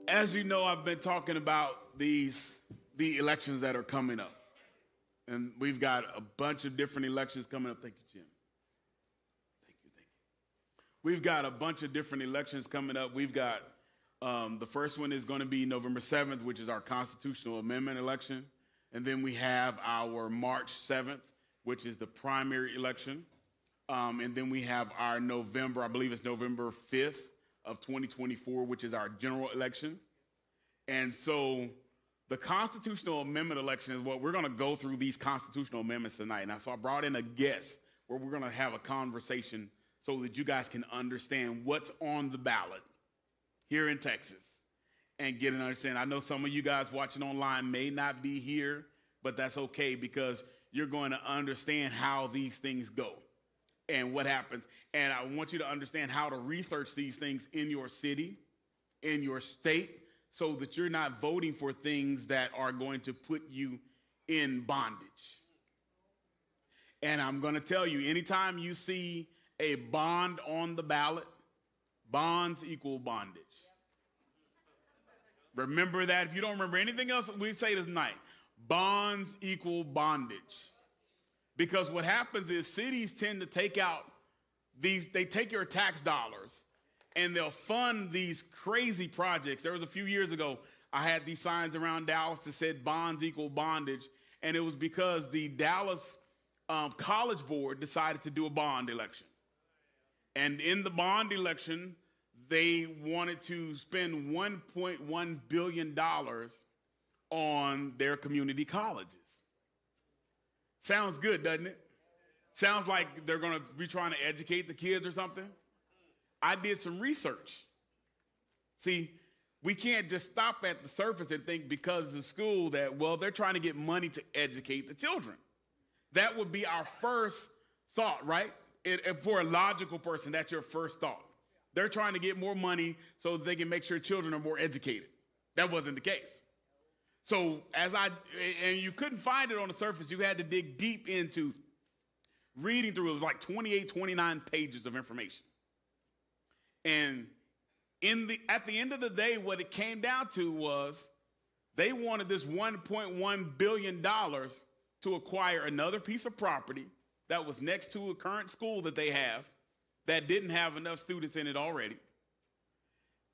As you know, I've been talking about the elections that are coming up. And we've got a bunch of different elections coming up. Thank you, Jim. Thank you. We've got a bunch of different elections coming up. We've got the first one is going to be November 7th, which is our constitutional amendment election. And then we have our March 7th, which is the primary election. And then we have our November, I believe it's November 5th of 2024, which is our general election. And so the constitutional amendment election is what we're going to go through these constitutional amendments tonight. Now, so I brought in a guest where we're going to have a conversation so that you guys can understand what's on the ballot here in Texas and get an understanding. I know some of you guys watching online may not be here, but that's okay because you're going to understand how these things go and what happens. And I want you to understand how to research these things in your city, in your state, so that you're not voting for things that are going to put you in bondage. And I'm going to tell you, anytime you see a bond on the ballot, bonds equal bondage. Remember that. If you don't remember anything else we say tonight, bonds equal bondage. Because what happens is cities tend to take out they take your tax dollars and they'll fund these crazy projects. There was a few years ago, I had these signs around Dallas that said bonds equal bondage. And it was because the Dallas College Board decided to do a bond election. And in the bond election, they wanted to spend $1.1 billion on their community colleges. Sounds good, doesn't it? Sounds like they're going to be trying to educate the kids or something. I did some research. See, we can't just stop at the surface and think because the school that, well, they're trying to get money to educate the children. That would be our first thought, right? For a logical person, that's your first thought. They're trying to get more money so that they can make sure children are more educated. That wasn't the case. So and you couldn't find it on the surface. You had to dig deep into reading through. It was like 28, 29 pages of information. And at the end of the day, what it came down to was they wanted this $1.1 billion to acquire another piece of property that was next to a current school that they have that didn't have enough students in it already.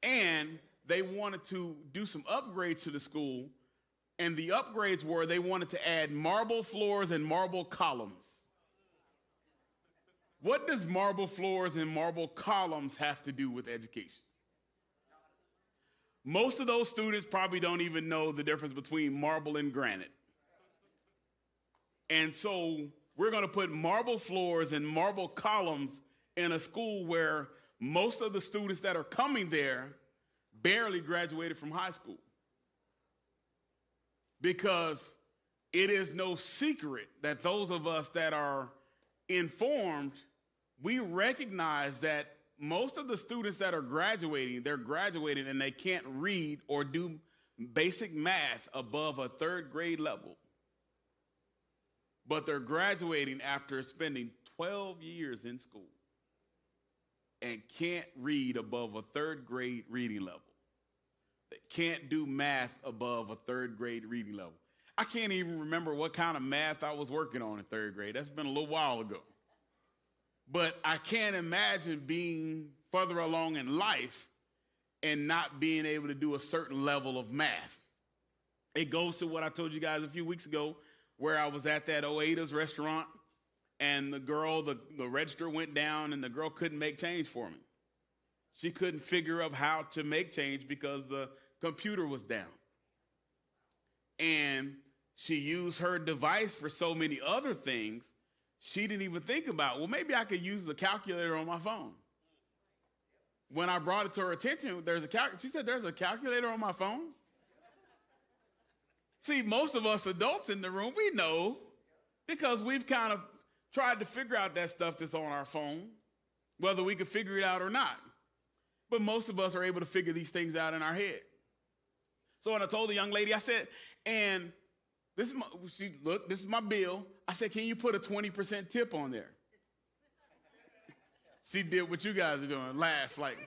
And they wanted to do some upgrades to the school. And the upgrades were they wanted to add marble floors and marble columns. What does marble floors and marble columns have to do with education? Most of those students probably don't even know the difference between marble and granite. And so we're going to put marble floors and marble columns in a school where most of the students that are coming there barely graduated from high school. Because it is no secret that those of us that are informed, we recognize that most of the students that are graduating, they're graduating and they can't read or do basic math above a third grade level. But they're graduating after spending 12 years in school and can't read above a third grade reading level. They can't do math above a third grade reading level. I can't even remember what kind of math I was working on in third grade. That's been a little while ago. But I can't imagine being further along in life and not being able to do a certain level of math. It goes to what I told you guys a few weeks ago where I was at that Oeda's restaurant and the register went down and the girl couldn't make change for me. She couldn't figure out how to make change because the computer was down. And she used her device for so many other things, she didn't even think about, well, maybe I could use the calculator on my phone. When I brought it to her attention, she said, there's a calculator on my phone? See, most of us adults in the room, we know because we've kind of tried to figure out that stuff that's on our phone, whether we could figure it out or not. But most of us are able to figure these things out in our head. So when I told the young lady, I said, and this is my bill. I said, can you put a 20% tip on there? She did what you guys are doing, laugh like,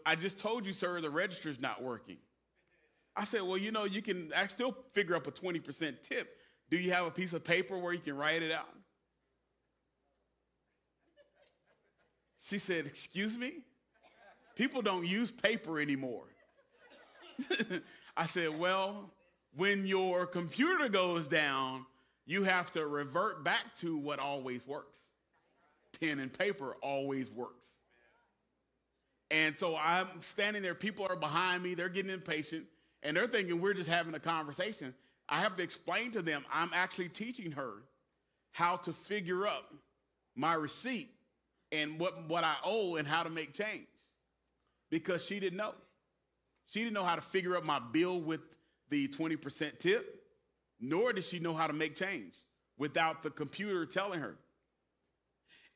I just told you, sir, the register's not working. I said, well, you know, you can still figure up a 20% tip. Do you have a piece of paper where you can write it out? She said, excuse me? People don't use paper anymore. I said, well, when your computer goes down, you have to revert back to what always works. Pen and paper always works. And so I'm standing there, people are behind me, they're getting impatient, and they're thinking we're just having a conversation. I have to explain to them, I'm actually teaching her how to figure up my receipt and what I owe and how to make change. Because she didn't know. She didn't know how to figure up my bill with the 20% tip, nor did she know how to make change without the computer telling her.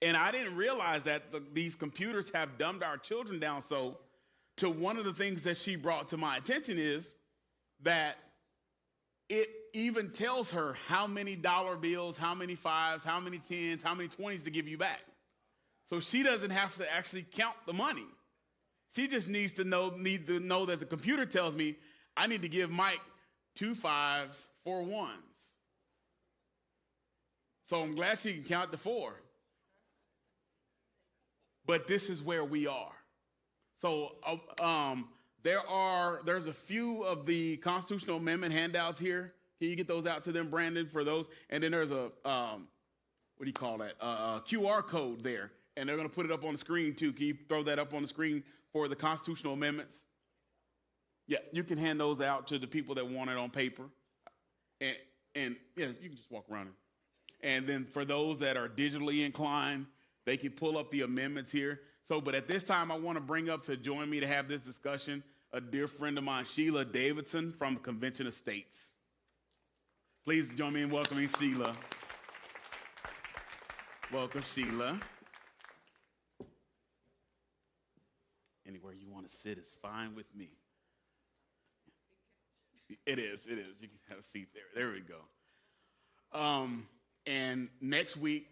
And I didn't realize that these computers have dumbed our children down so to one of the things that she brought to my attention is that it even tells her how many dollar bills, how many fives, how many tens, how many 20s to give you back. So she doesn't have to actually count the money. She just need to know that the computer tells me I need to give Mike 2 5s, 4 1s. So I'm glad she can count to 4. But this is where we are. So there's a few of the constitutional amendment handouts here. Can you get those out to them, Brandon, for those? And then there's a QR code there. And they're going to put it up on the screen, too. Can you throw that up on the screen for the constitutional amendments? Yeah, you can hand those out to the people that want it on paper. And yeah, you can just walk around it. And then for those that are digitally inclined, they can pull up the amendments here. So, but at this time, I want to bring up to join me to have this discussion a dear friend of mine, Sheila Davidson from the Convention of States. Please join me in welcoming Sheila. Welcome, Sheila. Anywhere you want to sit is fine with me. It is. You can have a seat there. There we go. And next week,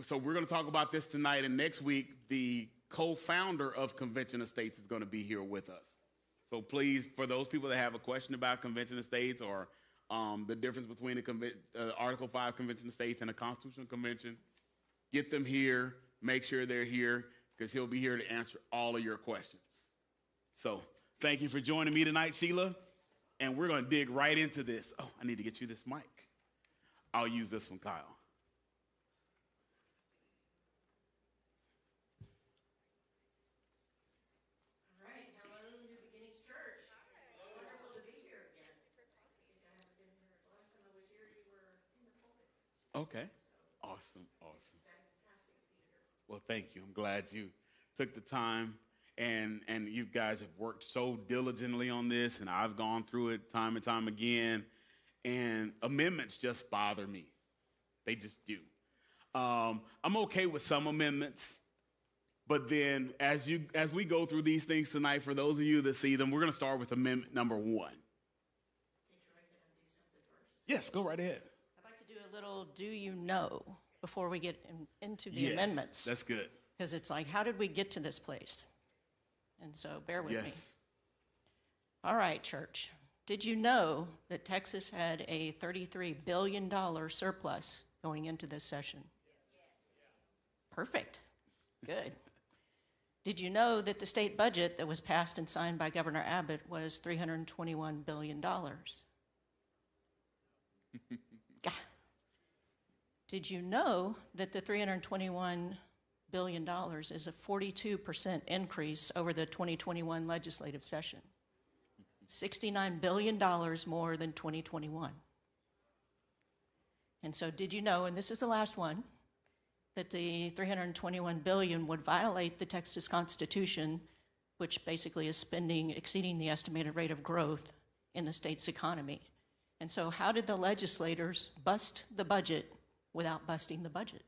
so we're going to talk about this tonight, and next week, the co-founder of Convention of States is going to be here with us. So please, for those people that have a question about Convention of States or the difference between Article 5 Convention of States and a Constitutional Convention, get them here, make sure they're here, because he'll be here to answer all of your questions. So thank you for joining me tonight, Sheila, and we're going to dig right into this. Oh, I need to get you this mic. I'll use this one, Kyle. Okay. Awesome. Well, thank you. I'm glad you took the time, and you guys have worked so diligently on this, and I've gone through it time and time again, and amendments just bother me. They just do. I'm okay with some amendments, but then as we go through these things tonight, for those of you that see them, we're going to start with amendment number 1. Hey, Troy, can I do something first? Yes, go right ahead. Do a little do you know before we get into the amendments. That's good. Because it's like, how did we get to this place? And so bear with me. All right, church. Did you know that Texas had a $33 billion surplus going into this session? Perfect. Good. Did you know that the state budget that was passed and signed by Governor Abbott was $321 billion? Did you know that the $321 billion is a 42% increase over the 2021 legislative session? $69 billion more than 2021. And so did you know, and this is the last one, that the $321 billion would violate the Texas Constitution, which basically is spending exceeding the estimated rate of growth in the state's economy. And so how did the legislators bust the budget without busting the budget?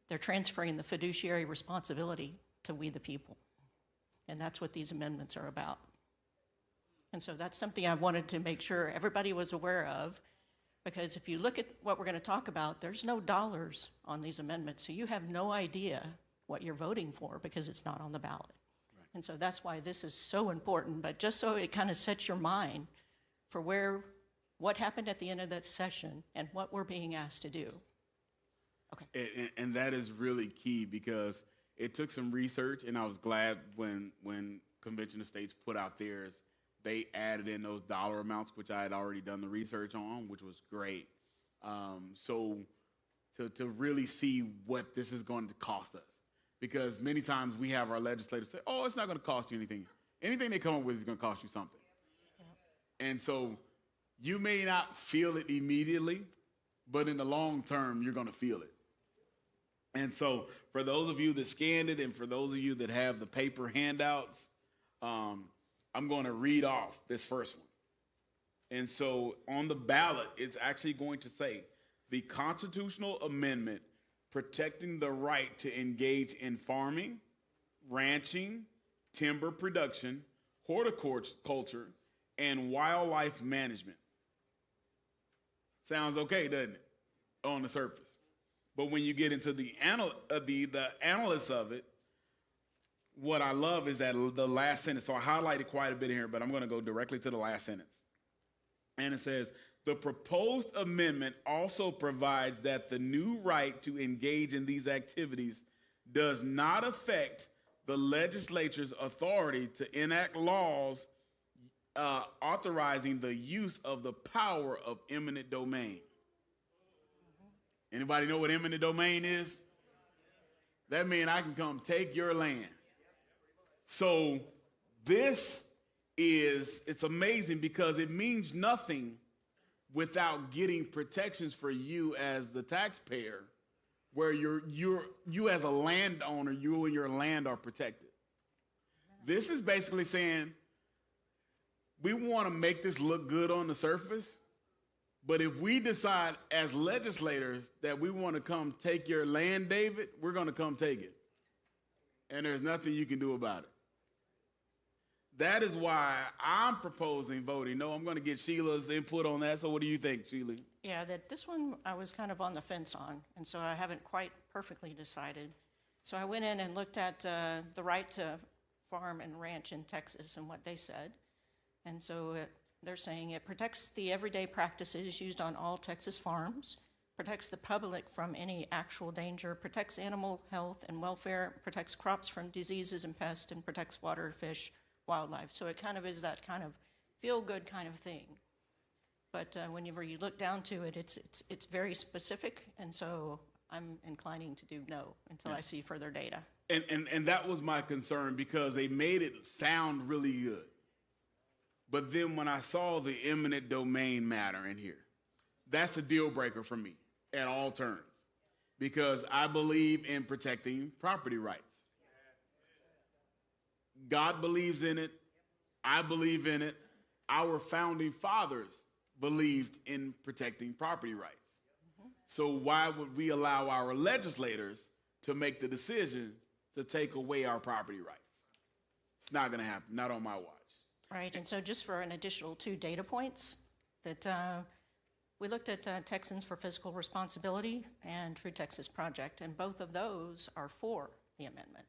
They're transferring the fiduciary responsibility to we the people. And that's what these amendments are about. And so that's something I wanted to make sure everybody was aware of, because if you look at what we're going to talk about, there's no dollars on these amendments. So you have no idea what you're voting for because it's not on the ballot. Right. And so that's why this is so important, but just so it kind of sets your mind for what happened at the end of that session and what we're being asked to do. Okay. And that is really key because it took some research, and I was glad when Convention of States put out theirs, they added in those dollar amounts, which I had already done the research on, which was great. So to really see what this is going to cost us. Because many times we have our legislators say, oh, it's not going to cost you anything. Anything they come up with is going to cost you something. Yeah. And so you may not feel it immediately, but in the long term, you're going to feel it. And so for those of you that scanned it and for those of you that have the paper handouts, I'm going to read off this first one. And so on the ballot, it's actually going to say, the constitutional amendment protecting the right to engage in farming, ranching, timber production, horticulture, and wildlife management. Sounds okay, doesn't it, on the surface? But when you get into the analysis of it, what I love is that the last sentence. So I highlighted quite a bit here, but I'm going to go directly to the last sentence. And it says, the proposed amendment also provides that the new right to engage in these activities does not affect the legislature's authority to enact laws authorizing the use of the power of eminent domain. Anybody know what eminent domain is? That means I can come take your land. So it's amazing because it means nothing without getting protections for you as the taxpayer, where you as a landowner, you and your land are protected. This is basically saying we want to make this look good on the surface, but if we decide as legislators that we want to come take your land, David, we're going to come take it. And there's nothing you can do about it. That is why I'm proposing voting no. I'm going to get Sheila's input on that. So what do you think, Sheila? Yeah, this one I was kind of on the fence on, and so I haven't quite perfectly decided. So I went in and looked at the right to farm and ranch in Texas and what they said. And so they're saying it protects the everyday practices used on all Texas farms, protects the public from any actual danger, protects animal health and welfare, protects crops from diseases and pests, and protects water, fish, wildlife. So it kind of is that kind of feel-good kind of thing. But whenever you look down to it, it's very specific, and so I'm inclining to do no until I see further data. And that was my concern because they made it sound really good. But then when I saw the eminent domain matter in here, that's a deal breaker for me at all turns because I believe in protecting property rights. God believes in it. I believe in it. Our founding fathers believed in protecting property rights. So why would we allow our legislators to make the decision to take away our property rights? It's not going to happen, not on my watch. Right, and so just for an additional 2 data points, that we looked at Texans for Fiscal Responsibility and True Texas Project, and both of those are for the amendment.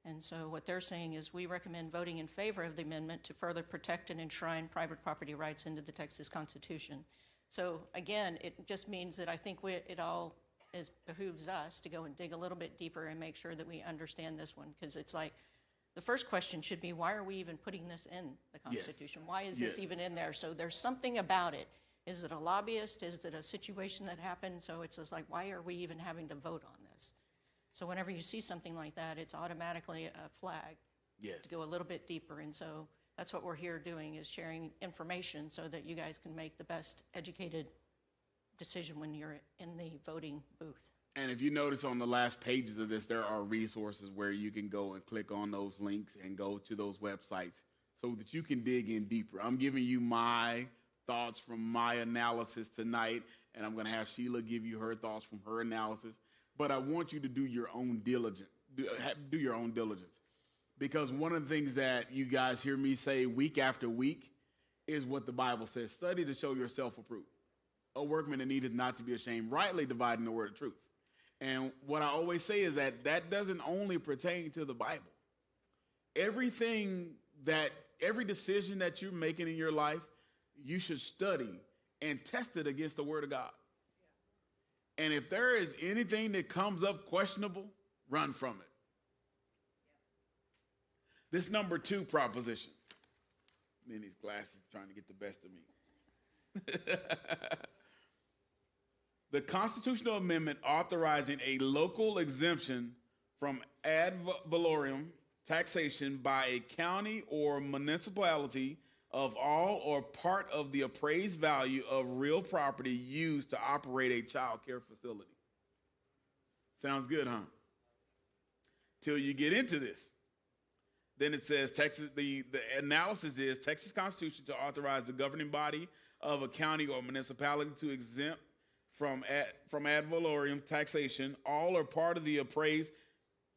And so what they're saying is we recommend voting in favor of the amendment to further protect and enshrine private property rights into the Texas Constitution. So again, it just means that I think it all behooves us to go and dig a little bit deeper and make sure that we understand this one, because it's like, the first question should be, why are we even putting this in the Constitution? Yes. Why is this even in there? So there's something about it. Is it a lobbyist? Is it a situation that happened? So it's just like, why are we even having to vote on this? So whenever you see something like that, it's automatically a flag to go a little bit deeper. And so that's what we're here doing, is sharing information so that you guys can make the best educated decision when you're in the voting booth. And if you notice on the last pages of this, there are resources where you can go and click on those links and go to those websites so that you can dig in deeper. I'm giving you my thoughts from my analysis tonight, and I'm going to have Sheila give you her thoughts from her analysis. But I want you to do your own diligence. Do your own diligence. Because one of the things that you guys hear me say week after week is what the Bible says. Study to show yourself approved. A workman that needeth not to be ashamed, rightly dividing the word of truth. And what I always say is that doesn't only pertain to the Bible. every decision that you're making in your life, you should study and test it against the Word of God. And if there is anything that comes up questionable, run from it. This number 2 proposition. Me and these glasses trying to get the best of me. The constitutional amendment authorizing a local exemption from ad valorem taxation by a county or municipality of all or part of the appraised value of real property used to operate a child care facility. Sounds good, huh? Till you get into this. Then it says the analysis is Texas Constitution to authorize the governing body of a county or municipality to exempt from ad valorem taxation all or part of the appraised.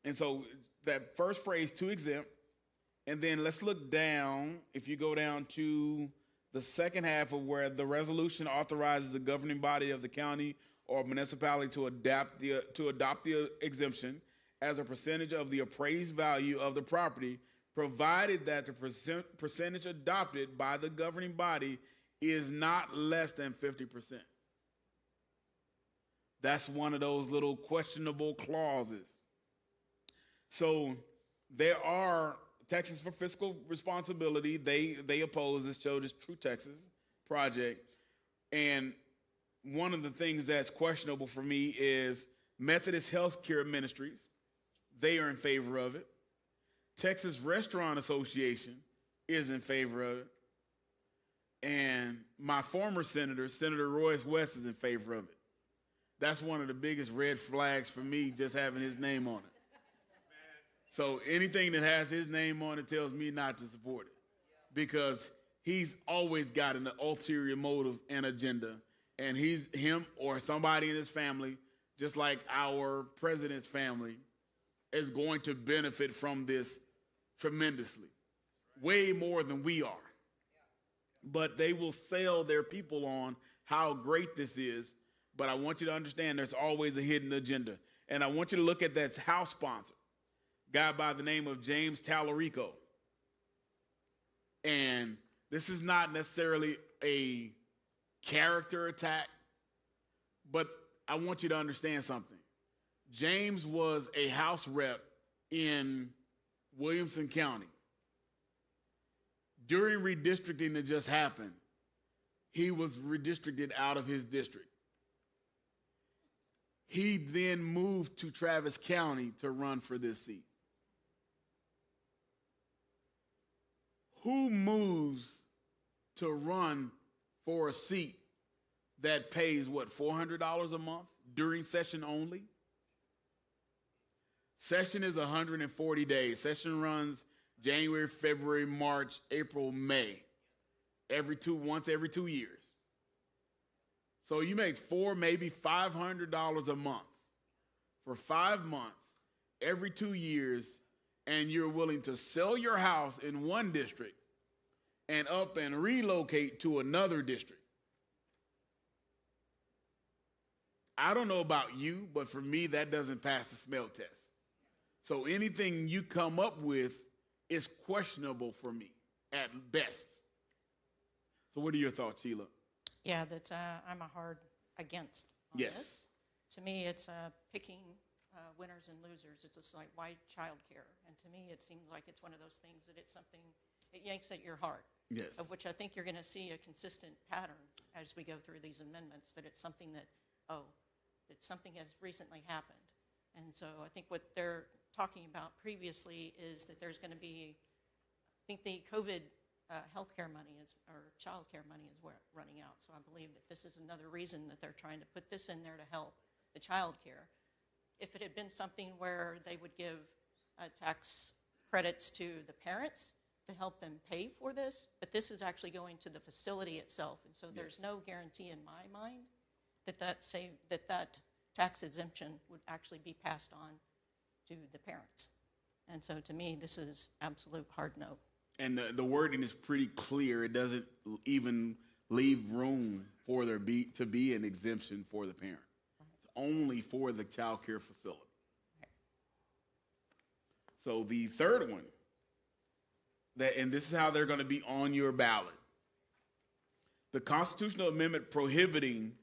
And so that first phrase, to exempt, and then let's look down. If you go down to the second half of where the resolution authorizes the governing body of the county or municipality to adopt the exemption as a percentage of the appraised value of the property, provided that the percentage adopted by the governing body is not less than 50%. That's one of those little questionable clauses. So there are Texas for Fiscal Responsibility. They oppose this True Texas project. And one of the things that's questionable for me is Methodist Healthcare Ministries. They are in favor of it. Texas Restaurant Association is in favor of it. And my former senator, Senator Royce West, is in favor of it. That's one of the biggest red flags for me, just having his name on it. So anything that has his name on it tells me not to support it, because he's always got an ulterior motive and agenda, and him or somebody in his family, just like our president's family, is going to benefit from this tremendously, way more than we are. But they will sell their people on how great this is. But I want you to understand there's always a hidden agenda. And I want you to look at that House sponsor, guy by the name of James Tallarico. And this is not necessarily a character attack, but I want you to understand something. James was a House rep in Williamson County. During redistricting that just happened, he was redistricted out of his district. He then moved to Travis County to run for this seat. Who moves to run for a seat that pays, what, $400 a month during session only? Session is 140 days. Session runs January, February, March, April, May. Once every 2 years. So you make maybe $500 a month for 5 months, every 2 years, and you're willing to sell your house in one district and up and relocate to another district. I don't know about you, but for me, that doesn't pass the smell test. So anything you come up with is questionable for me at best. So what are your thoughts, Sheila? Yeah, that I'm a hard against on Yes. this. To me, it's picking winners and losers. It's just like, why childcare? And to me, it seems like it's one of those things that it's something, it yanks at your heart. Yes. Of which I think you're going to see a consistent pattern as we go through these amendments, that it's something that something has recently happened. And so I think what they're talking about previously is that there's going to be, I think the COVID healthcare money or child care money is running out. So I believe that this is another reason that they're trying to put this in there to help the child care. If it had been something where they would give tax credits to the parents to help them pay for this, but this is actually going to the facility itself. And so there's no guarantee in my mind that tax exemption would actually be passed on to the parents. And so to me, this is absolute hard no. And the wording is pretty clear. It doesn't even leave room for there to be an exemption for the parent. Right. It's only for the child care facility. Right. So the third one and this is how they're going to be on your ballot. The constitutional amendment prohibiting,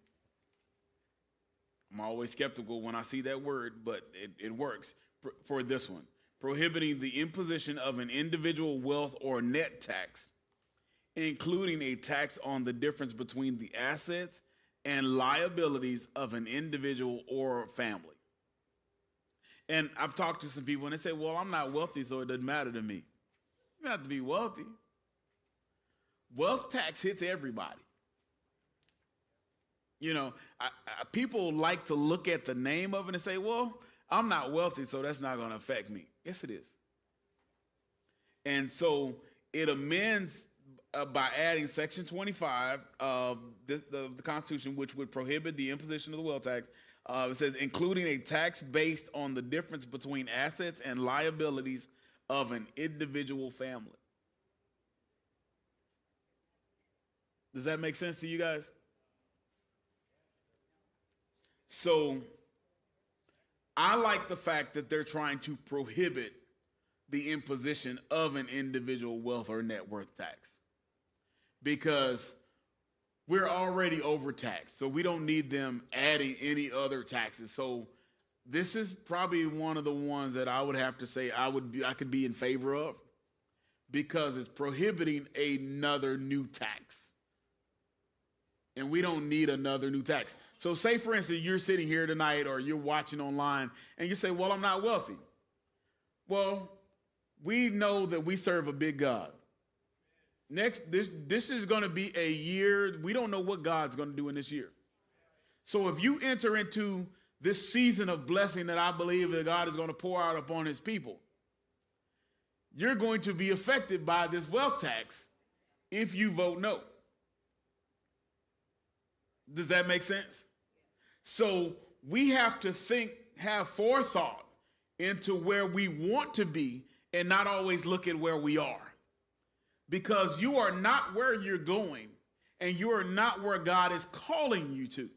I'm always skeptical when I see that word, but it works for this one. Prohibiting the imposition of an individual wealth or net tax, including a tax on the difference between the assets and liabilities of an individual or family. And I've talked to some people and they say, well, I'm not wealthy, so it doesn't matter to me. You don't have to be wealthy. Wealth tax hits everybody. You know, people like to look at the name of it and say, well, I'm not wealthy, so that's not going to affect me. Yes, it is. And so it amends by adding Section 25 of the Constitution, which would prohibit the imposition of the wealth tax. It says, including a tax based on the difference between assets and liabilities of an individual family. Does that make sense to you guys? So I like the fact that they're trying to prohibit the imposition of an individual wealth or net worth tax, because we're already overtaxed, so we don't need them adding any other taxes. So this is probably one of the ones that I would have to say I could be in favor of, because it's prohibiting another new tax. And we don't need another new tax. So say, for instance, you're sitting here tonight or you're watching online and you say, well, I'm not wealthy. Well, we know that we serve a big God. This is going to be a year, we don't know what God's going to do in this year. So if you enter into this season of blessing that I believe that God is going to pour out upon his people, you're going to be affected by this wealth tax if you vote no. Does that make sense? So we have to have forethought into where we want to be and not always look at where we are. Because you are not where you're going and you are not where God is calling you to.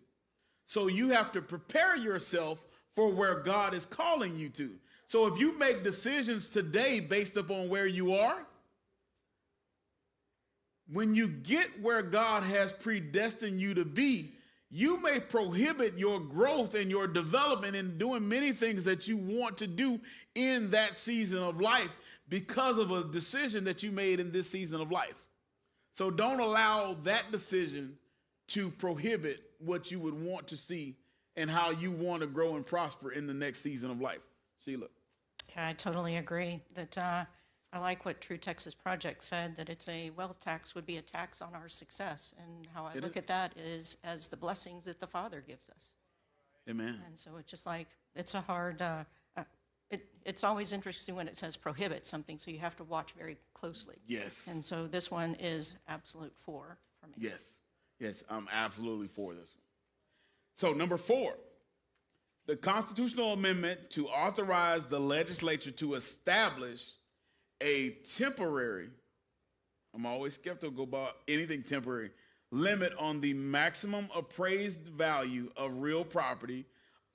So you have to prepare yourself for where God is calling you to. So if you make decisions today based upon where you are, when you get where God has predestined you to be, you may prohibit your growth and your development in doing many things that you want to do in that season of life because of a decision that you made in this season of life. So don't allow that decision to prohibit what you would want to see and how you want to grow and prosper in the next season of life. Sheila. Yeah, I totally agree that I like what True Texas Project said, that it's a wealth tax would be a tax on our success. And how I look at that is as the blessings that the Father gives us. Amen. And so it's just like, it's a hard, it's always interesting when it says prohibit something, so you have to watch very closely. Yes. And so this one is absolute for me. Yes, I'm absolutely for this one. So number 4, the constitutional amendment to authorize the legislature to establish a temporary, I'm always skeptical about anything temporary, limit on the maximum appraised value of real property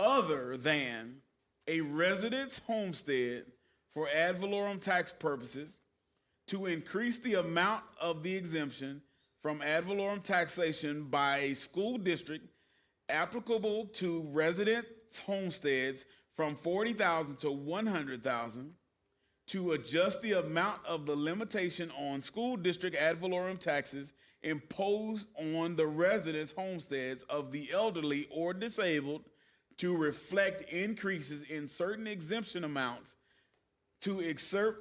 other than a residence homestead for ad valorem tax purposes, to increase the amount of the exemption from ad valorem taxation by a school district applicable to residence homesteads from $40,000 to $100,000, to adjust the amount of the limitation on school district ad valorem taxes imposed on the residence homesteads of the elderly or disabled to reflect increases in certain exemption amounts, to exert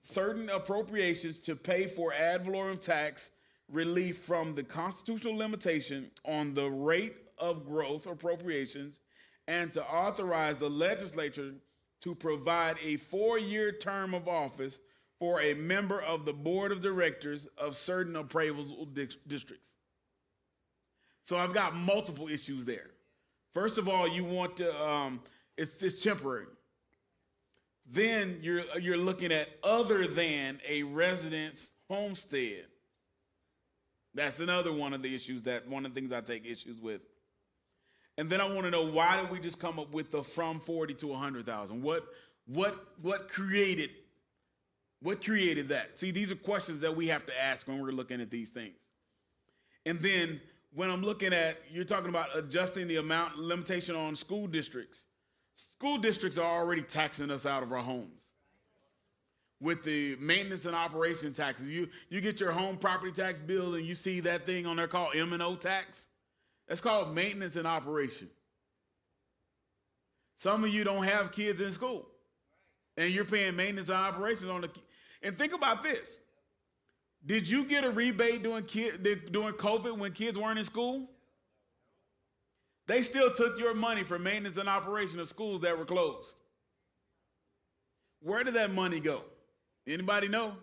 certain appropriations to pay for ad valorem tax relief from the constitutional limitation on the rate of growth appropriations, and to authorize the legislature to provide a 4-year term of office for a member of the board of directors of certain appraisal districts. So I've got multiple issues there. First of all, you want to, it's temporary. Then you're looking at other than a residence homestead. That's another one of the issues, one of the things I take issues with. And then I want to know, why did we just come up with the from 40 to 100,000? What created What created that? See, these are questions that we have to ask when we're looking at these things. And then when I'm looking at, you're talking about adjusting the amount limitation on school districts. School districts are already taxing us out of our homes with the maintenance and operation taxes. You get your home property tax bill and you see that thing on there called M&O tax. That's called maintenance and operation. Some of you don't have kids in school, and you're paying maintenance and operations on the. And think about this: did you get a rebate during COVID when kids weren't in school? They still took your money for maintenance and operation of schools that were closed. Where did that money go? Anybody know?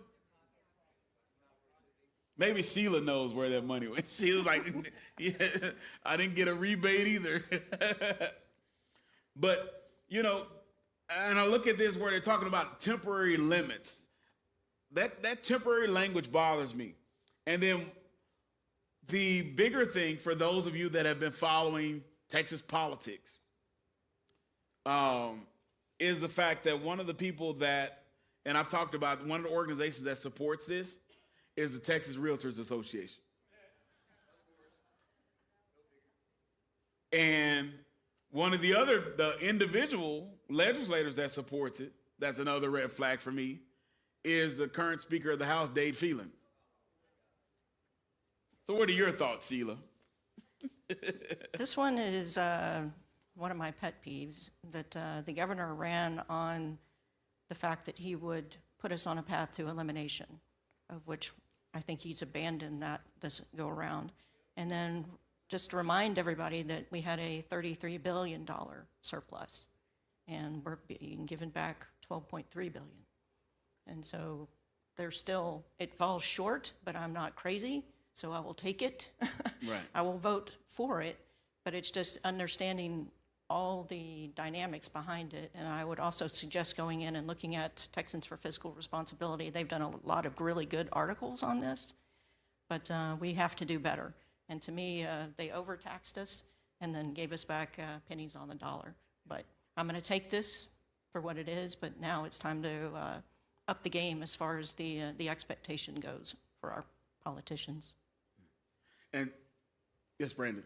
Maybe Sheila knows where that money went. She was like, yeah, I didn't get a rebate either. But, you know, and I look at this where they're talking about temporary limits. That temporary language bothers me. And then the bigger thing for those of you that have been following Texas politics is the fact that one of the people that, and I've talked about, one of the organizations that supports this is the Texas Realtors Association. And one of the individual legislators that supports it, that's another red flag for me, is the current Speaker of the House, Dade Phelan. So what are your thoughts, Sheila? This one is one of my pet peeves, that the governor ran on the fact that he would put us on a path to elimination, of which I think he's abandoned that this go around. And then just to remind everybody that we had a $33 billion surplus, and we're being given back $12.3 billion. And so there's still, it falls short, but I'm not crazy, so I will take it. Right. I will vote for it, but it's just understanding all the dynamics behind it. And I would also suggest going in and looking at Texans for Fiscal Responsibility. They've done a lot of really good articles on this, but we have to do better. And to me, they overtaxed us and then gave us back pennies on the dollar. But I'm going to take this for what it is, but now it's time to up the game as far as the expectation goes for our politicians. And yes, Brandon.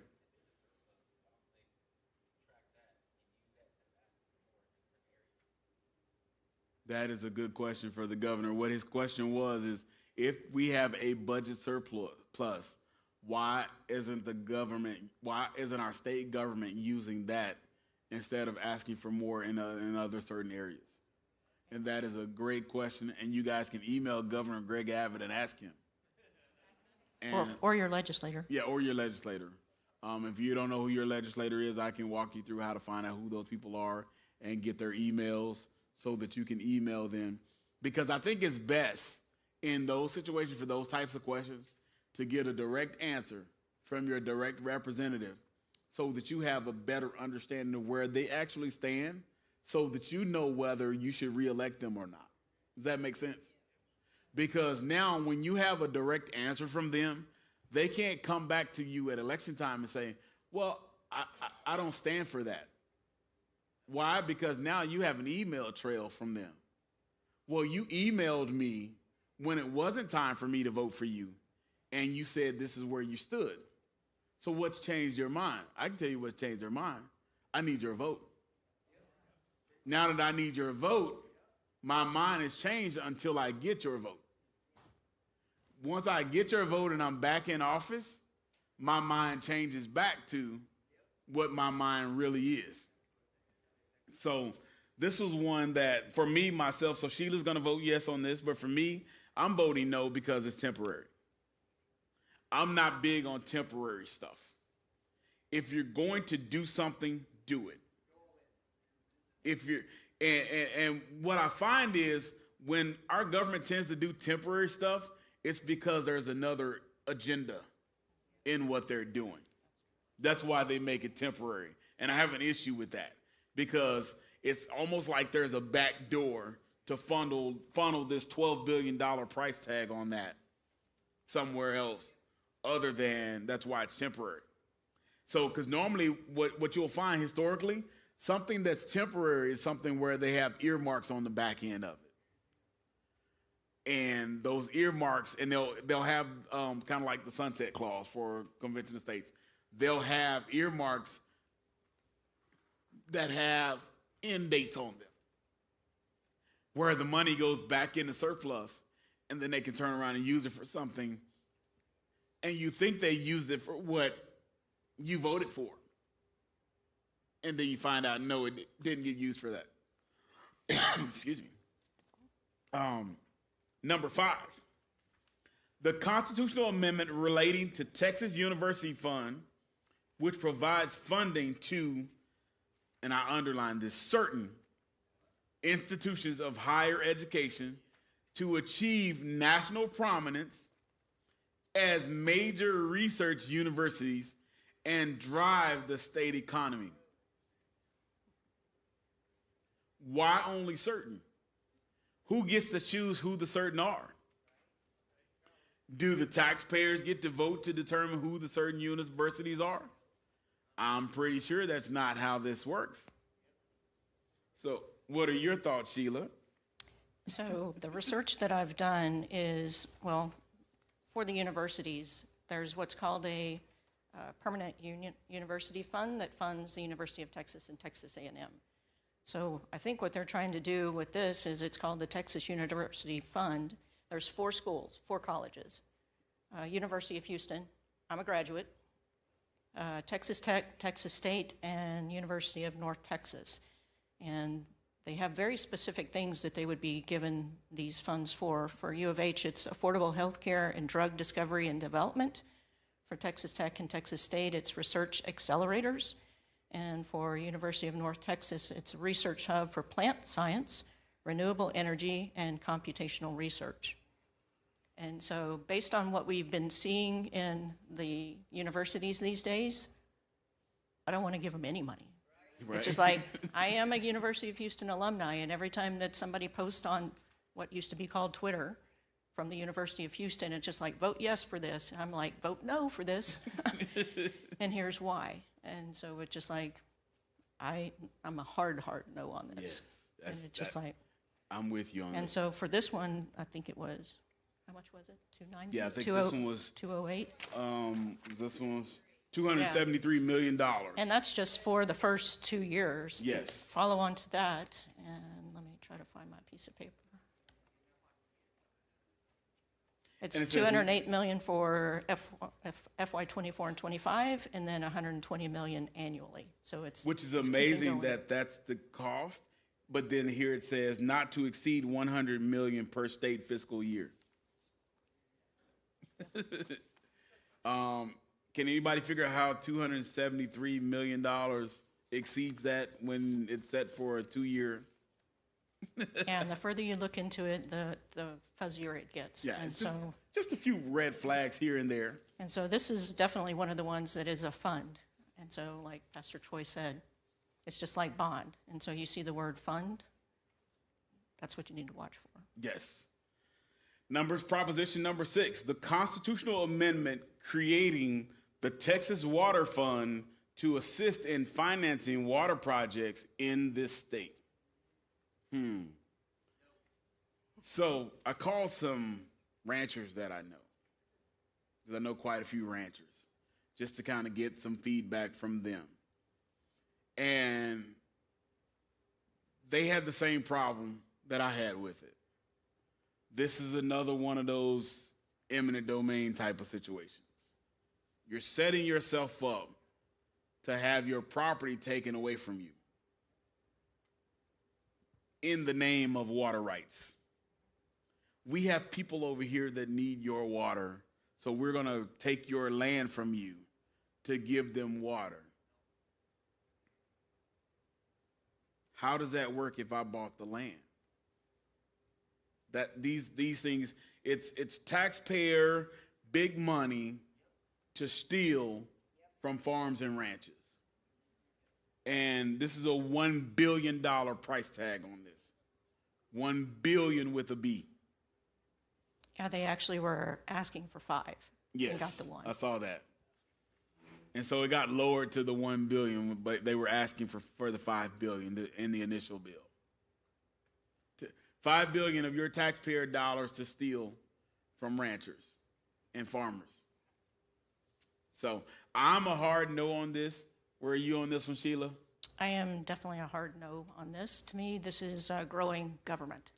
That is a good question for the governor. What his question was is, if we have a budget surplus, why isn't our state government using that instead of asking for more in other certain areas? And that is a great question, and you guys can email Governor Greg Abbott and ask him. And, or your legislator. Yeah, or your legislator. If you don't know who your legislator is, I can walk you through how to find out who those people are and get their emails so that you can email them. Because I think it's best in those situations for those types of questions to get a direct answer from your direct representative so that you have a better understanding of where they actually stand so that you know whether you should reelect them or not. Does that make sense? Because now when you have a direct answer from them, they can't come back to you at election time and say, well, I don't stand for that. Why? Because now you have an email trail from them. Well, you emailed me when it wasn't time for me to vote for you, and you said this is where you stood. So what's changed your mind? I can tell you what's changed their mind. I need your vote. Now that I need your vote, my mind has changed until I get your vote. Once I get your vote and I'm back in office, my mind changes back to what my mind really is. So this was one that, for me, myself, so Sheila's going to vote yes on this, but for me, I'm voting no because it's temporary. I'm not big on temporary stuff. If you're going to do something, do it. If you're, and what I find is when our government tends to do temporary stuff, it's because there's another agenda in what they're doing. That's why they make it temporary. And I have an issue with that because it's almost like there's a back door to funnel this $12 billion price tag on that somewhere else other than that's why it's temporary. So, because normally what you'll find historically, something that's temporary is something where they have earmarks on the back end of it. and those earmarks, and they'll have kind of like the sunset clause for convention of states. They'll have earmarks that have end dates on them, where the money goes back into surplus, and then they can turn around and use it for something, and you think they used it for what you voted for, and then you find out, no, it didn't get used for that. Excuse me. Number 5, the constitutional amendment relating to Texas University Fund, which provides funding to, and I underline this, certain institutions of higher education to achieve national prominence as major research universities and drive the state economy. Why only certain? Who gets to choose who the certain are? Do the taxpayers get to vote to determine who the certain universities are? I'm pretty sure that's not how this works. So, what are your thoughts, Sheila? So the research that I've done is, well, for the universities, there's what's called a permanent university fund that funds the University of Texas and Texas A&M. So I think what they're trying to do with this is it's called the Texas University Fund. There's 4 schools, 4 colleges. University of Houston, I'm a graduate, Texas Tech, Texas State, and University of North Texas. And they have very specific things that they would be given these funds for. For U of H, it's affordable health care and drug discovery and development. For Texas Tech and Texas State, it's research accelerators. And for University of North Texas, it's a research hub for plant science, renewable energy, and computational research. And so based on what we've been seeing in the universities these days, I don't want to give them any money. Right. It's just like, I am a University of Houston alumni, and every time that somebody posts on what used to be called Twitter from the University of Houston, it's just like, vote yes for this. And I'm like, vote no for this. And here's why. And so it's just like, I'm a hard no on this. Yes, and it's just like, I'm with you on and that. so for this one, I think it was, how much was it? 290? Yeah, I think this one was 208. This one was $273 million. And that's just for the first 2 years. Yes. Follow on to that, and let me try to find my piece of paper. It's And it says- $208 million for FY 24 and 25, and then $120 million annually. So it's Which is it's keeping amazing going. that's the cost. But then here it says not to exceed $100 million per state fiscal year. Can anybody figure out how $273 million exceeds that when it's set for a 2-year? And the further you look into it, the fuzzier it gets. Yeah, And it's so, just a few red flags here and there. and so this is definitely one of the ones that is a fund. And so, like Pastor Troy said, it's just like bond. And so you see the word fund, that's what you need to watch for. Yes. Proposition number 6, the constitutional amendment creating the Texas Water Fund to assist in financing water projects in this state. So I called some ranchers that I know, because I know quite a few ranchers, just to kind of get some feedback from them. And they had the same problem that I had with it. This is another one of those eminent domain type of situations. You're setting yourself up to have your property taken away from you in the name of water rights. We have people over here that need your water, so we're going to take your land from you to give them water. How does that work if I bought the land? That these things, it's taxpayer big money to steal from farms and ranches. And this is a $1 billion price tag on this. 1 billion with a B. Yeah, they actually were asking for 5. Yes, And got the 1. I saw that. And so it got lowered to the 1 billion, but they were asking for the 5 billion in the initial bill. $5 billion of your taxpayer dollars to steal from ranchers and farmers. So I'm a hard no on this. Where are you on this one, Sheila? I am definitely a hard no on this. To me, this is growing government.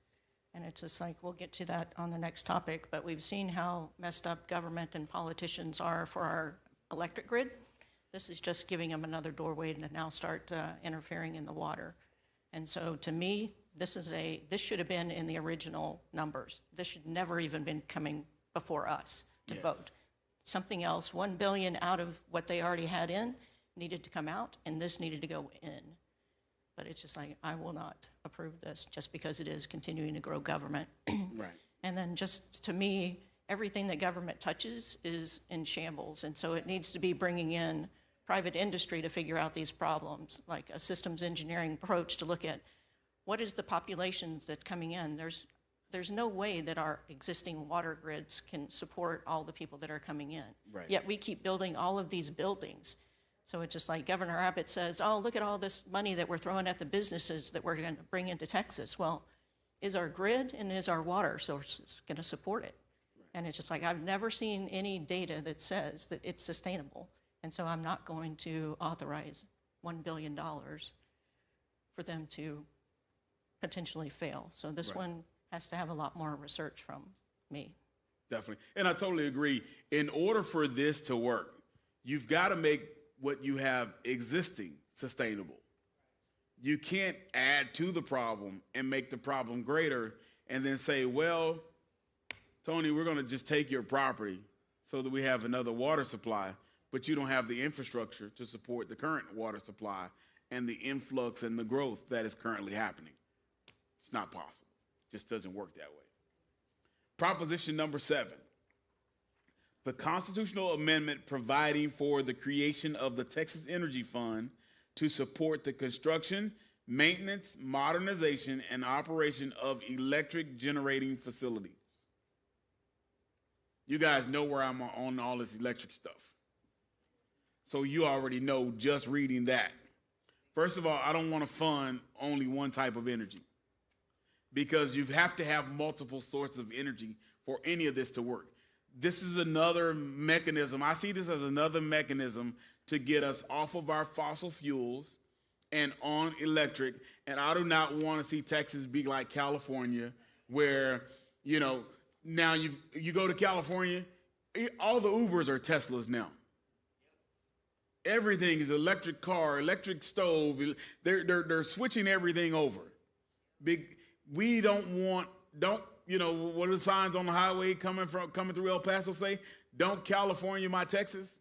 And it's just like, we'll get to that on the next topic, but we've seen how messed up government and politicians are for our electric grid. This is just giving them another doorway to now start interfering in the water. And so to me, this should have been in the original numbers. This should never even been coming before us to vote. Something else, 1 billion out of what they already had in needed to come out, and this needed to go in. But it's just like, I will not approve this just because it is continuing to grow government. Right. And then just to me, everything that government touches is in shambles. And so it needs to be bringing in private industry to figure out these problems, like a systems engineering approach to look at what is the populations that's coming in. There's no way that our existing water grids can support all the people that are coming in. Right. Yet we keep building all of these buildings. So it's just like Governor Abbott says, oh, look at all this money that we're throwing at the businesses that we're going to bring into Texas. Well, is our grid and is our water sources going to support it? Right. And it's just like, I've never seen any data that says that it's sustainable. And so I'm not going to authorize $1 billion for them to potentially fail. So this one has to have a lot more research from me. Definitely. And I totally agree. In order for this to work, you've got to make what you have existing sustainable. You can't add to the problem and make the problem greater and then say, well, Tony, we're going to just take your property so that we have another water supply, but you don't have the infrastructure to support the current water supply and the influx and the growth that is currently happening. It's not possible. It just doesn't work that way. Proposition number 7. The constitutional amendment providing for the creation of the Texas Energy Fund to support the construction, maintenance, modernization, and operation of electric generating facilities. You guys know where I'm on all this electric stuff. So you already know just reading that. First of all, I don't want to fund only one type of energy because you have to have multiple sources of energy for any of this to work. This is another mechanism. I see this as another mechanism to get us off of our fossil fuels and on electric. And I do not want to see Texas be like California, where, now you go to California, all the Ubers are Teslas now. Everything is electric car, electric stove. They're switching everything over. We don't, what are the signs on the highway coming through El Paso say? Don't California my Texas.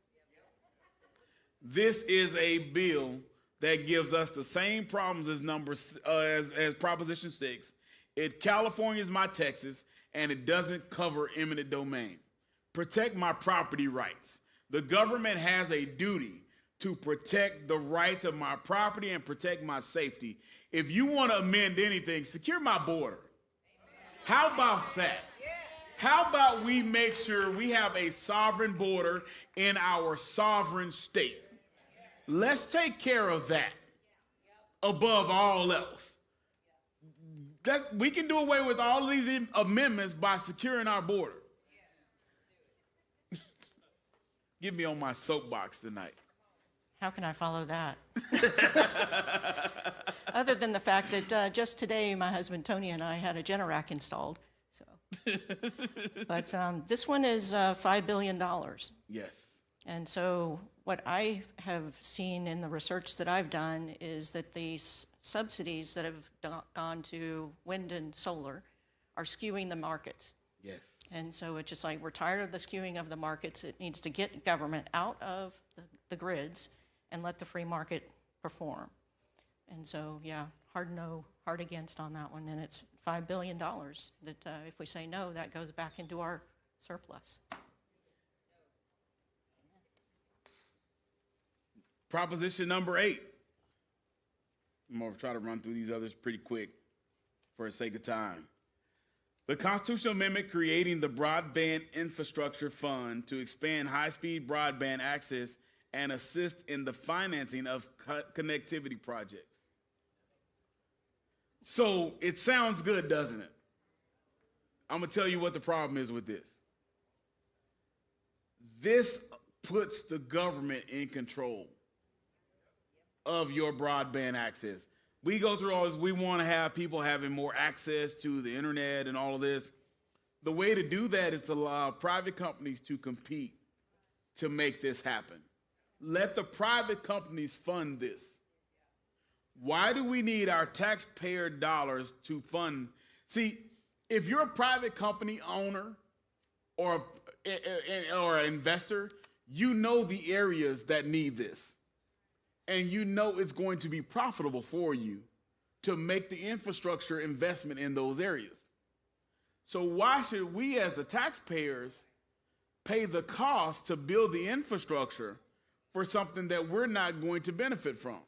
This is a bill that gives us the same problems as Proposition 6. California is my Texas, and it doesn't cover eminent domain. Protect my property rights. The government has a duty to protect the rights of my property and protect my safety. If you want to amend anything, secure my border. How about that? How about we make sure we have a sovereign border in our sovereign state? Let's take care of that above all else. We can do away with all of these amendments by securing our border. Get me on my soapbox tonight. How can I follow that? Other than the fact that just today, my husband Tony and I had a Generac installed. So, but this one is $5 billion. Yes. And so what I have seen in the research that I've done is that these subsidies that have gone to wind and solar are skewing the markets. Yes. And so it's just like, we're tired of the skewing of the markets. It needs to get government out of the grids and let the free market perform. And so, yeah, hard no, hard against on that one. And it's $5 billion that if we say no, that goes back into our surplus. Proposition number 8. I'm going to try to run through these others pretty quick for the sake of time. The constitutional amendment creating the Broadband Infrastructure Fund to expand high-speed broadband access and assist in the financing of connectivity projects. So it sounds good, doesn't it? I'm going to tell you what the problem is with this. This puts the government in control of your broadband access. We go through all this. We want to have people having more access to the internet and all of this. The way to do that is to allow private companies to compete to make this happen. Let the private companies fund this. Why do we need our taxpayer dollars to fund? See, if you're a private company owner or an investor, you know the areas that need this. And you know it's going to be profitable for you to make the infrastructure investment in those areas. So why should we as the taxpayers pay the cost to build the infrastructure for something that we're not going to benefit from?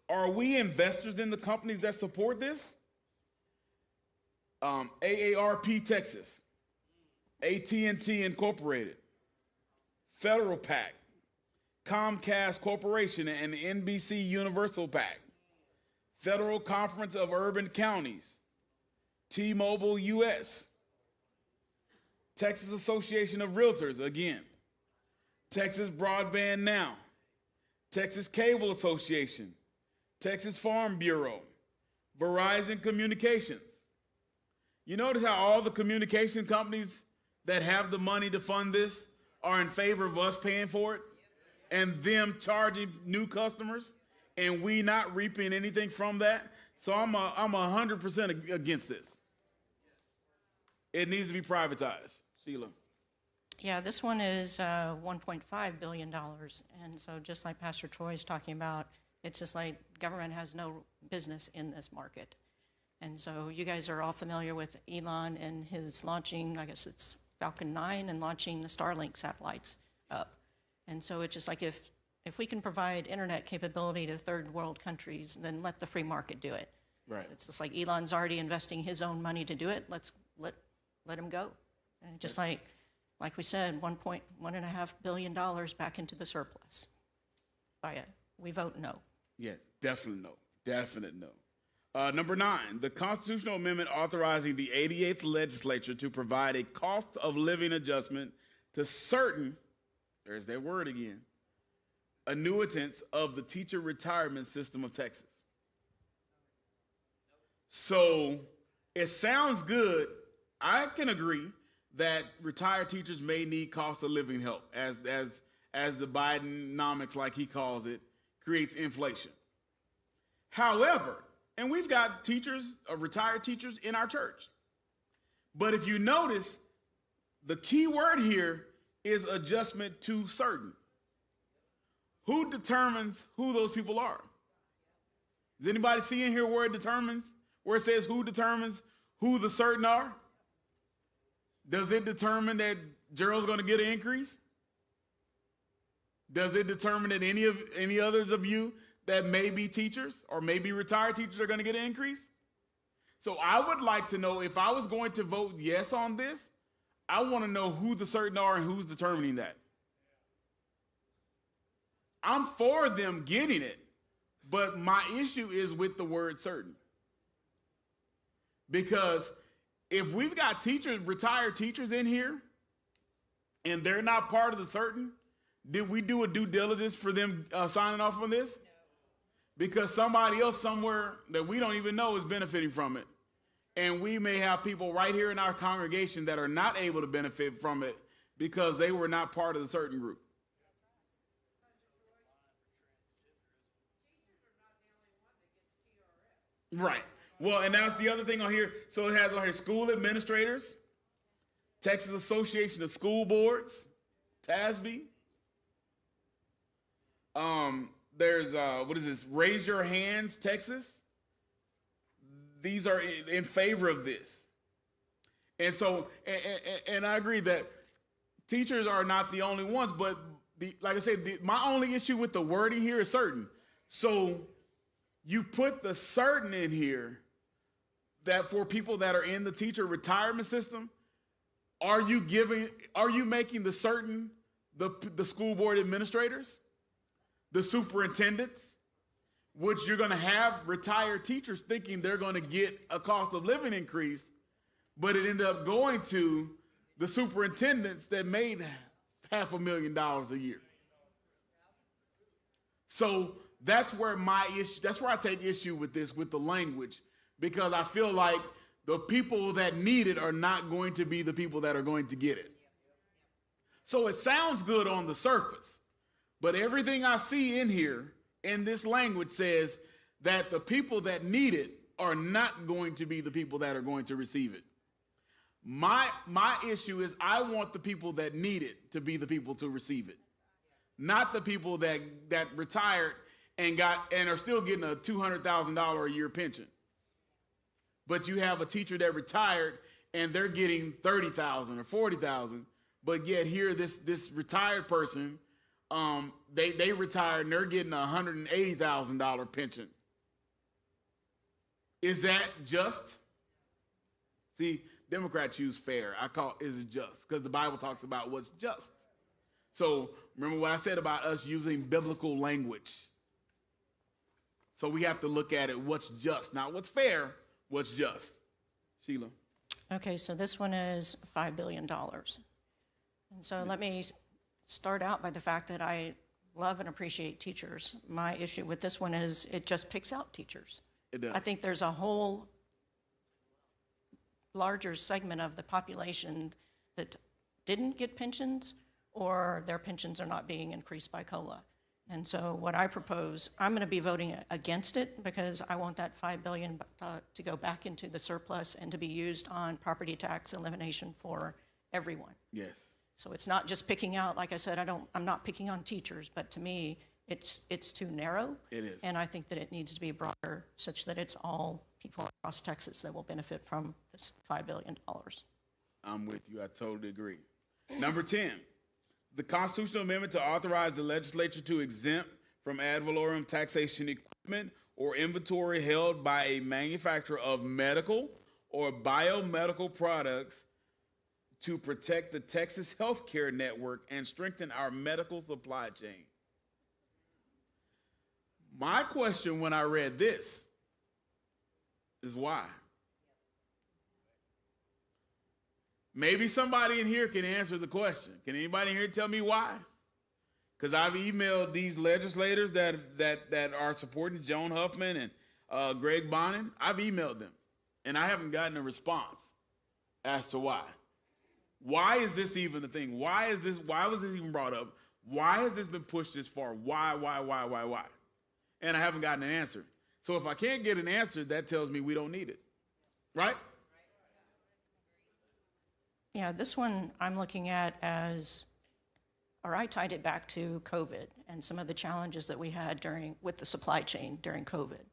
Are we investors in the companies that support this? AARP Texas, AT&T Incorporated, Federal PAC, Comcast Corporation and NBC Universal PAC, Federal Conference of Urban Counties, T-Mobile US, Texas Association of Realtors, again, Texas Broadband Now, Texas Cable Association, Texas Farm Bureau, Verizon Communications. You notice how all the communication companies that have the money to fund this are in favor of us paying for it and them charging new customers and we not reaping anything from that? So I'm 100% against this. It needs to be privatized. Sheila. Yeah, this one is $1.5 billion. And so just like Pastor Troy is talking about, it's just like government has no business in this market. And so you guys are all familiar with Elon and his launching, I guess it's Falcon 9, and launching the Starlink satellites up. And so it's just like if we can provide internet capability to third world countries, then let the free market do it. Right. It's just like Elon's already investing his own money to do it. Let's let him go. And just like we said, $1.5 billion back into the surplus. We vote no. Yes, definitely no. Definite no. Number 9, the constitutional amendment authorizing the 88th legislature to provide a cost of living adjustment to certain, there's that word again, annuitants of the teacher retirement system of Texas. So it sounds good. I can agree that retired teachers may need cost of living help as the Bidenomics, like he calls it, creates inflation. However, and we've got teachers, retired teachers in our church. But if you notice, the key word here is adjustment to certain. Who determines who those people are? Does anybody see in here where it determines, where it says who determines who the certain are? Does it determine that Gerald's going to get an increase? Does it determine that any others of you that may be teachers or maybe retired teachers are going to get an increase? So I would like to know, if I was going to vote yes on this, I want to know who the certain are and who's determining that. I'm for them getting it, but my issue is with the word certain. Because if we've got teachers, retired teachers in here, and they're not part of the certain, did we do a due diligence for them signing off on this? Because somebody else somewhere that we don't even know is benefiting from it. And we may have people right here in our congregation that are not able to benefit from it because they were not part of the certain group. Right. Well, and that's the other thing on here. So it has on here school administrators, Texas Association of School Boards, TASB. There's, what is this? Raise Your Hands, Texas. These are in favor of this. And so, and I agree that teachers are not the only ones, but like I said, my only issue with the wording here is certain. So you put the certain in here that for people that are in the teacher retirement system, are you making the certain the school board administrators, the superintendents? which you're going to have retired teachers thinking they're going to get a cost of living increase, but it ended up going to the superintendents that made $500,000 a year. So that's where I take issue with this, with the language, because I feel like the people that need it are not going to be the people that are going to get it. So it sounds good on the surface, but everything I see in here in this language says that the people that need it are not going to be the people that are going to receive it. My issue is I want the people that need it to be the people to receive it, not the people that retired and are still getting a $200,000 a year pension. But you have a teacher that retired and they're getting $30,000 or $40,000, but yet here this retired person, they retired and they're getting a $180,000 pension. Is that just? See, Democrats use fair. I call is it just, because the Bible talks about what's just. So remember what I said about us using biblical language. So we have to look at it what's just, not what's fair, what's just. Sheila. Okay, so this one is $5 billion. And so let me start out by the fact that I love and appreciate teachers. My issue with this one is it just picks out teachers. It does. I think there's a whole larger segment of the population that didn't get pensions or their pensions are not being increased by COLA. And so what I propose, I'm going to be voting against it because I want that $5 billion to go back into the surplus and to be used on property tax elimination for everyone. Yes. So it's not just picking out, like I said, I'm not picking on teachers, but to me, it's too narrow. It is. And I think that it needs to be broader such that it's all people across Texas that will benefit from this $5 billion. I'm with you. I totally agree. Number 10, the constitutional amendment to authorize the legislature to exempt from ad valorem taxation equipment or inventory held by a manufacturer of medical or biomedical products to protect the Texas healthcare network and strengthen our medical supply chain. My question when I read this is why? Maybe somebody in here can answer the question. Can anybody in here tell me why? Because I've emailed these legislators that are supporting Joan Huffman and Greg Bonin. I've emailed them, and I haven't gotten a response as to why. Why is this even a thing? Why was this even brought up? Why has this been pushed this far? Why? And I haven't gotten an answer. So if I can't get an answer, that tells me we don't need it, right? Yeah, this one I'm looking at I tied it back to COVID and some of the challenges that we had with the supply chain during COVID.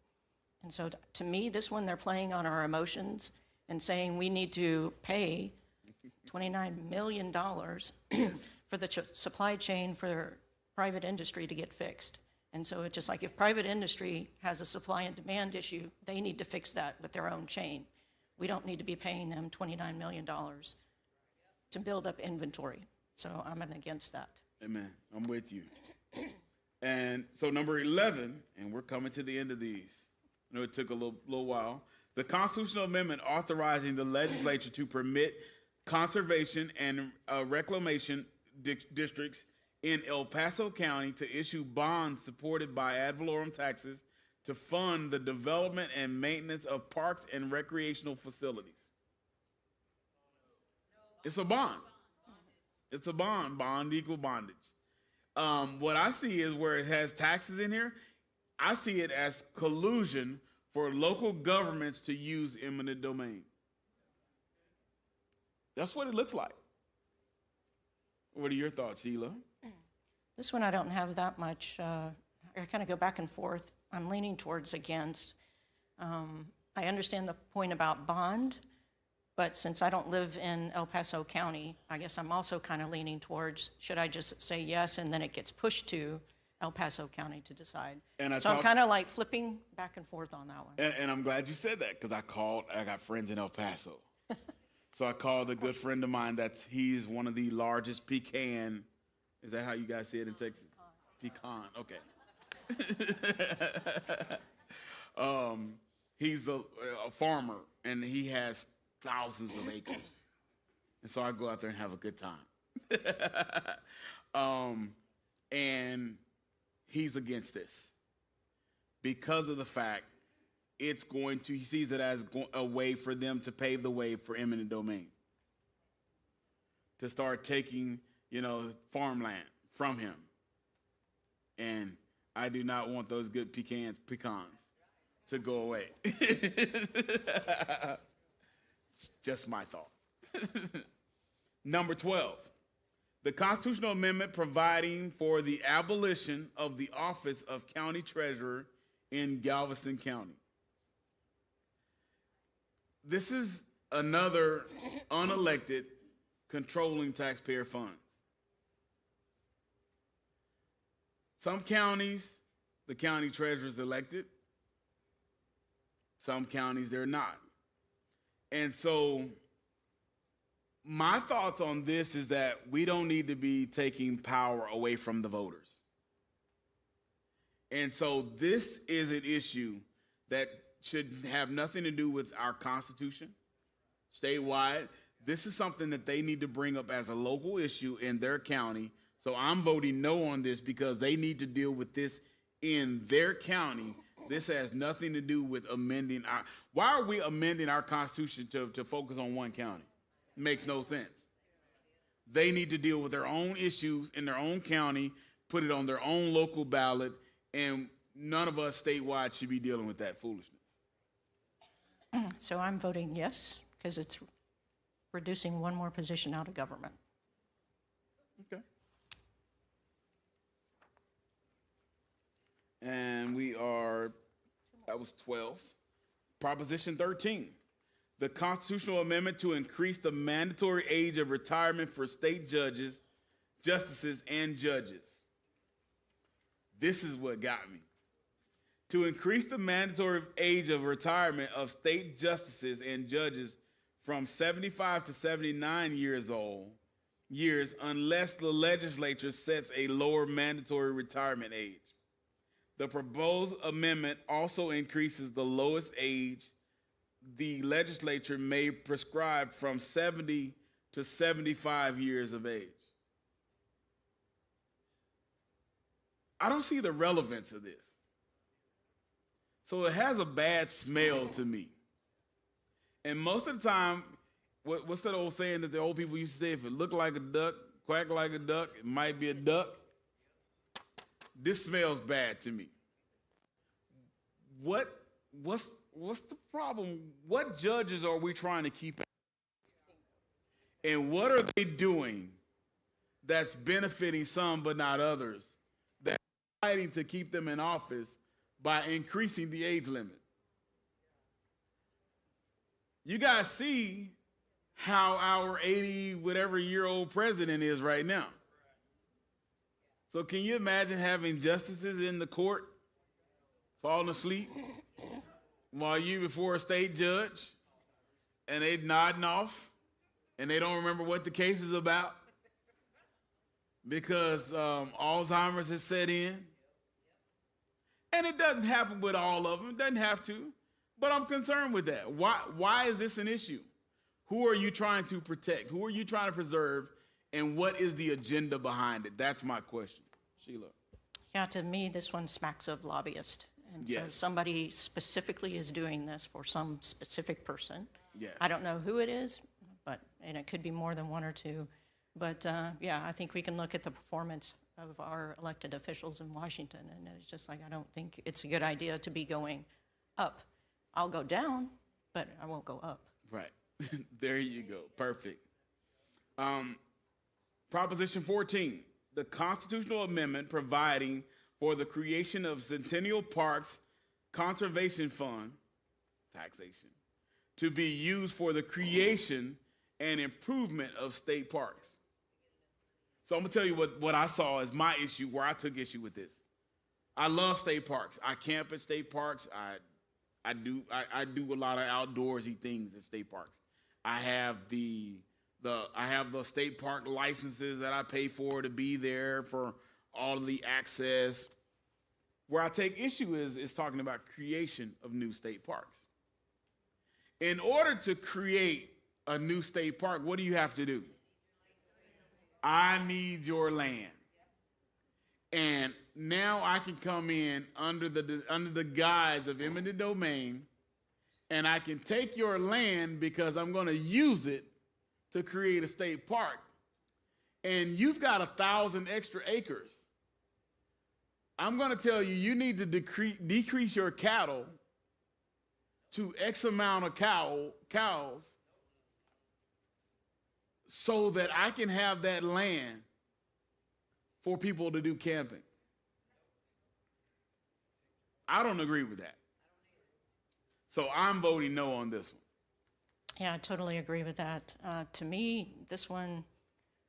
And so to me, this one, they're playing on our emotions and saying we need to pay $29 million for the supply chain for private industry to get fixed. And so it's just like if private industry has a supply and demand issue, they need to fix that with their own chain. We don't need to be paying them $29 million to build up inventory. So I'm against that. Amen. I'm with you. And so number 11, and we're coming to the end of these. I know it took a little while. The constitutional amendment authorizing the legislature to permit conservation and reclamation districts in El Paso County to issue bonds supported by ad valorem taxes to fund the development and maintenance of parks and recreational facilities. It's a bond. It's a bond. Bond equal bondage. What I see is where it has taxes in here, I see it as collusion for local governments to use eminent domain. That's what it looks like. What are your thoughts, Sheila? This one I don't have that much. I kind of go back and forth. I'm leaning towards against. I understand the point about bond, but since I don't live in El Paso County, I guess I'm also kind of leaning towards, should I just say yes and then it gets pushed to El Paso County to decide? I'm kind of like flipping back and forth on that one. And I'm glad you said that because I got friends in El Paso. So I called a good friend of mine he's one of the largest pecan, is that how you guys say it in Texas? Pecan, okay. He's a farmer, and he has thousands of acres. And so I go out there and have a good time. And he's against this because of the fact it's going to, he sees it as a way for them to pave the way for eminent domain. To start taking, farmland from him. And I do not want those good pecans to go away. Just my thought. Number 12, the constitutional amendment providing for the abolition of the office of county treasurer in Galveston County. This is another unelected controlling taxpayer funds. Some counties, the county treasurer is elected. Some counties, they're not. And so my thoughts on this is that we don't need to be taking power away from the voters. And so this is an issue that should have nothing to do with our Constitution, statewide. This is something that they need to bring up as a local issue in their county. So I'm voting no on this because they need to deal with this in their county. This has nothing to do with amending our, why are we amending our Constitution to focus on one county? It makes no sense. They need to deal with their own issues in their own county, put it on their own local ballot, and none of us statewide should be dealing with that foolishness. So I'm voting yes, because it's reducing one more position out of government. Okay. And that was 12. Proposition 13, the constitutional amendment to increase the mandatory age of retirement for state judges, justices, and judges. This is what got me. To increase the mandatory age of retirement of state justices and judges from 75 to 79 years unless the legislature sets a lower mandatory retirement age. The proposed amendment also increases the lowest age the legislature may prescribe from 70 to 75 years of age. I don't see the relevance of this. So it has a bad smell to me. And most of the time, what's that old saying that the old people used to say, if it looked like a duck, quack like a duck, it might be a duck. This smells bad to me. What's the problem? What judges are we trying to keep? And what are they doing that's benefiting some but not others? That's fighting to keep them in office by increasing the age limit. You guys see how our 80-whatever-year-old president is right now. So can you imagine having justices in the court falling asleep while you before a state judge and they nodding off and they don't remember what the case is about because Alzheimer's has set in? And it doesn't happen with all of them. It doesn't have to. But I'm concerned with that. Why is this an issue? Who are you trying to protect? Who are you trying to preserve? And what is the agenda behind it? That's my question. Sheila. Yeah, to me, this one smacks of lobbyist. And so Yes. somebody specifically is doing this for some specific person. Yes. I don't know who it is, and it could be more than one or two. But yeah, I think we can look at the performance of our elected officials in Washington, and it's just like, I don't think it's a good idea to be going up. I'll go down, but I won't go up. Right. There you go. Perfect. Proposition 14, the constitutional amendment providing for the creation of Centennial Parks Conservation Fund, taxation, to be used for the creation and improvement of state parks. So I'm gonna tell you what I saw as my issue, where I took issue with this. I love state parks. I camp at state parks. I do a lot of outdoorsy things at state parks. I have the state park licenses that I pay for to be there for all of the access. Where I take issue is talking about creation of new state parks. In order to create a new state park, what do you have to do? I need your land. And now I can come in under the guise of eminent domain, and I can take your land because I'm going to use it to create a state park. And you've got 1,000 extra acres. I'm going to tell you, you need to decrease your cattle to X amount of cows so that I can have that land for people to do camping. I don't agree with that. So I'm voting no on this one. Yeah, I totally agree with that. To me, this one,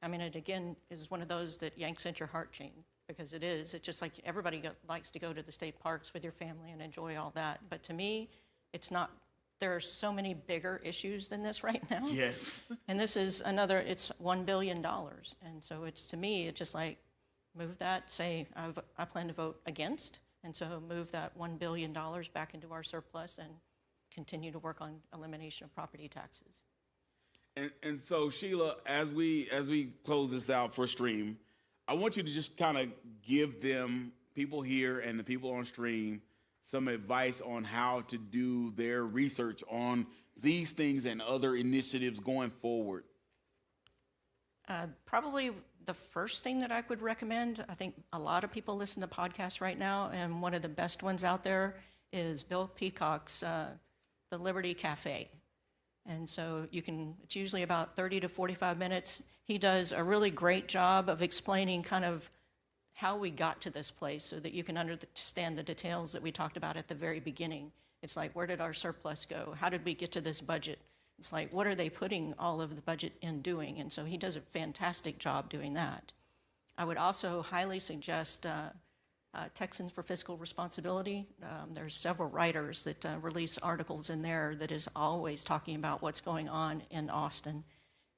I mean, it again is one of those that yanks at your heartchain, because it is. It's just like everybody likes to go to the state parks with your family and enjoy all that. But to me, it's not. There are so many bigger issues than this right now. Yes. And this is another, it's $1 billion. And so it's, to me, it's just like, move that, say, I plan to vote against. And so move that $1 billion back into our surplus and continue to work on elimination of property taxes. And so, Sheila, as we close this out for stream, I want you to just kind of give them, people here and the people on stream, some advice on how to do their research on these things and other initiatives going forward. Probably the first thing that I would recommend, I think a lot of people listen to podcasts right now, and one of the best ones out there is Bill Peacock's The Liberty Cafe. And so it's usually about 30 to 45 minutes. He does a really great job of explaining kind of how we got to this place so that you can understand the details that we talked about at the very beginning. It's like, where did our surplus go? How did we get to this budget? It's like, what are they putting all of the budget in doing? And so he does a fantastic job doing that. I would also highly suggest Texans for Fiscal Responsibility. There's several writers that release articles in there that is always talking about what's going on in Austin.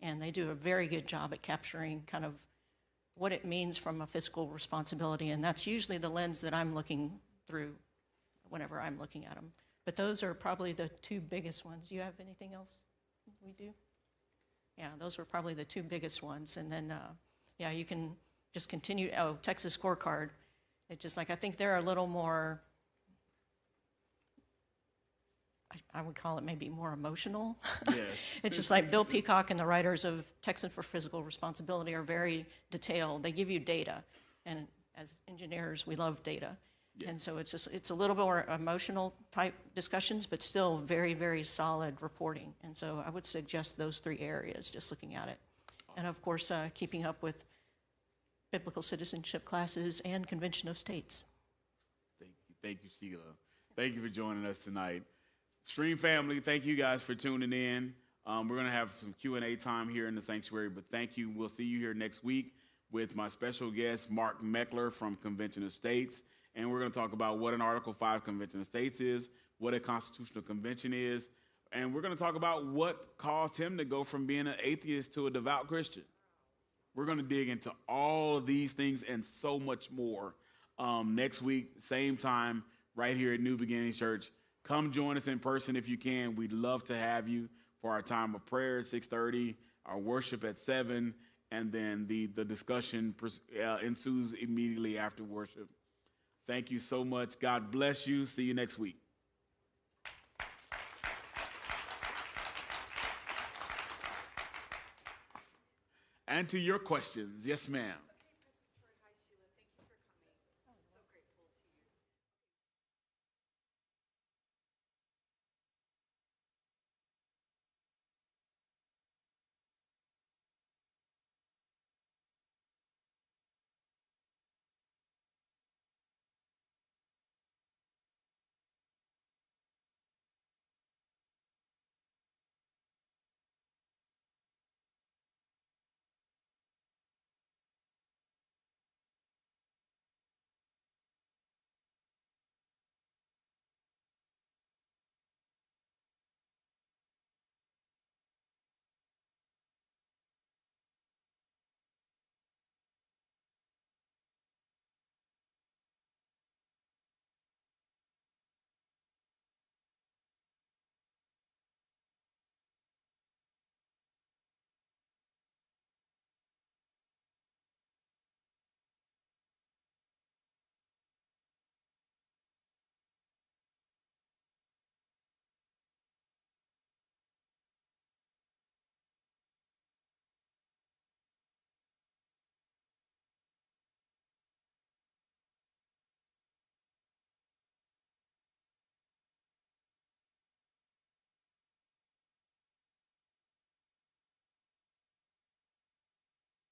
And they do a very good job at capturing kind of what it means from a fiscal responsibility. And that's usually the lens that I'm looking through whenever I'm looking at them. But those are probably the two biggest ones. Do you have anything else we do? Yeah, those were probably the two biggest ones. And then, yeah, you can just continue. Oh, Texas Scorecard. It's just like, I think they're a little more, I would call it maybe more emotional. Yes. It's just like Bill Peacock and the writers of Texans for Fiscal Responsibility are very detailed. They give you data. And as engineers, we love data. Yeah. And so it's a little more emotional type discussions, but still very, very solid reporting. And so I would suggest those three areas, just looking at it. Awesome. And of course, keeping up with biblical citizenship classes and Convention of States. Thank you, Sheila. Thank you for joining us tonight. Stream family, thank you guys for tuning in. We're going to have some Q&A time here in the sanctuary, but thank you. We'll see you here next week with my special guest, Mark Meckler from Convention of States. And we're going to talk about what an Article 5 Convention of States is, what a constitutional convention is, and we're going to talk about what caused him to go from being an atheist to a devout Christian. We're going to dig into all of these things and so much more next week, same time, right here at New Beginning Church. Come join us in person if you can. We'd love to have you for our time of prayer at 6:30, our worship at 7, and then the discussion ensues immediately after worship. Thank you so much. God bless you. See you next week. And to your questions, yes, ma'am.